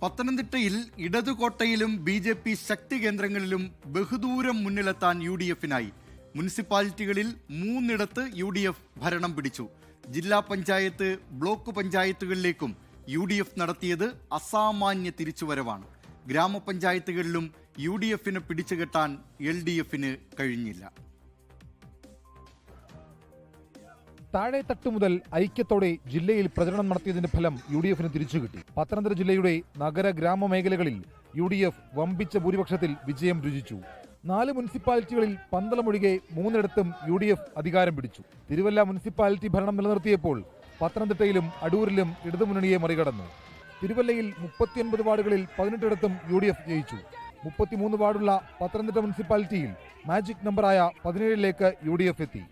പത്തനംതിട്ടയിൽ ഇടതുകോട്ടയിലും BJP ശക്തി കേന്ദ്രങ്ങളിലും ബഹുദൂരം മുന്നിലെത്താൻ UDF-നായി. മുനിസിപ്പാലിറ്റികളിൽ 3 UDF ഭരണം പിടിച്ചു. ജില്ലാ പഞ്ചായത്ത്, ബ്ലോക്ക് പഞ്ചായത്തുകളിലേക്കും UDF നടത്തിയത് അസാമാന്യ തിരിച്ചുവരവാണ്. ഗ്രാമപഞ്ചായത്തുകളിലും UDF-ന് പിടിച്ചുകെട്ടാൻ LDF-ന് കഴിഞ്ഞില്ല. താഴെത്തട്ട് മുതൽ ഐക്യത്തോടെ ജില്ലയിൽ പ്രചരണം നടത്തിയതിന്റെ ഫലം UDF-ന് തിരിച്ചുകിട്ടി. പത്തനംതിട്ട ജില്ലയുടെ നഗര ഗ്രാമ മേഖലകളിൽ UDF വമ്പിച്ച ഭൂരിപക്ഷത്തിൽ വിജയം രുചിച്ചു. 4 മുനിസിപ്പാലിറ്റികളിൽ പന്തളമൊഴികെ 3 UDF അധികാരം പിടിച്ചു. തിരുവല്ല മുനിസിപ്പാലിറ്റി ഭരണം നിലനിർത്തിയപ്പോൾ പത്തനംതിട്ടയിലും അടൂരിലും ഇടതുമുന്നണിയെ മറികടന്നു. തിരുവല്ലയിൽ 39 വാർഡുകളിൽ 18 UDF ജയിച്ചു. 33 വാർഡുള്ള പത്തനംതിട്ട മുനിസിപ്പാലിറ്റിയിൽ മാജിക് നമ്പറായ 17ലേക്ക് UDF എത്തി.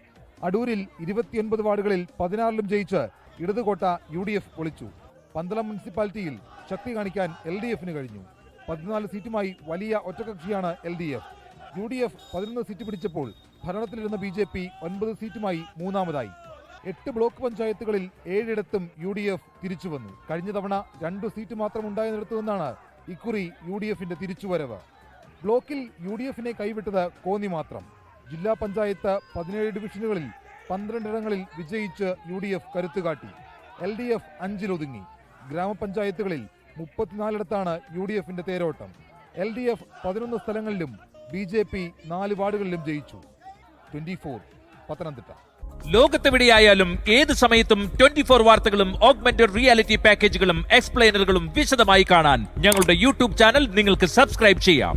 അടൂരിൽ 29 വാർഡുകളിൽ 16 ജയിച്ച് ഇടതുകോട്ട UDF പൊളിച്ചു. പന്തളം മുനിസിപ്പാലിറ്റിയിൽ ശക്തി കാണിക്കാൻ LDF-ന് കഴിഞ്ഞു. 14 സീറ്റുമായി വലിയ ഒറ്റകക്ഷിയാണ് LDF. UDF 11 സീറ്റ് പിടിച്ചപ്പോൾ ഭരണത്തിലിരുന്ന BJP 9 സീറ്റുമായി മൂന്നാമതായി. 8 ബ്ലോക്ക് പഞ്ചായത്തുകളിൽ 7 UDF തിരിച്ചു വന്നു. കഴിഞ്ഞ തവണ 2 സീറ്റ് മാത്രം ഉണ്ടായിരുന്നിടത്തു നിന്നാണ് ഇക്കുറി UDF-ന്റെ തിരിച്ചുവരവ്. ബ്ലോക്കിൽ UDF-നെ കൈവിട്ടത് കോന്നി മാത്രം. ജില്ലാ പഞ്ചായത്ത് 17 ഡിവിഷനുകളിൽ 12 ഇടങ്ങളിൽ വിജയിച്ച് UDF കരുത്തുകാട്ടി. LDF 5-ഒതുങ്ങി. ഗ്രാമപഞ്ചായത്തുകളിൽ 34 UDF-ന്റെ തേരോട്ടം. LDF 11 സ്ഥലങ്ങളിലും BJP 4 വാർഡുകളിലും ജയിച്ചു. 24 പത്തനംതിട്ട. ലോകത്തെവിടെയായാലും ഏത് സമയത്തും 24 വാർത്തകളും ഓഗ്മെന്റഡ് റിയാലിറ്റി പാക്കേജുകളും എക്സ്പ്ലെയിനറുകളും വിശദമായി കാണാൻ ഞങ്ങളുടെ YouTube ചാനൽ നിങ്ങൾക്ക് സബ്സ്ക്രൈബ് ചെയ്യാം.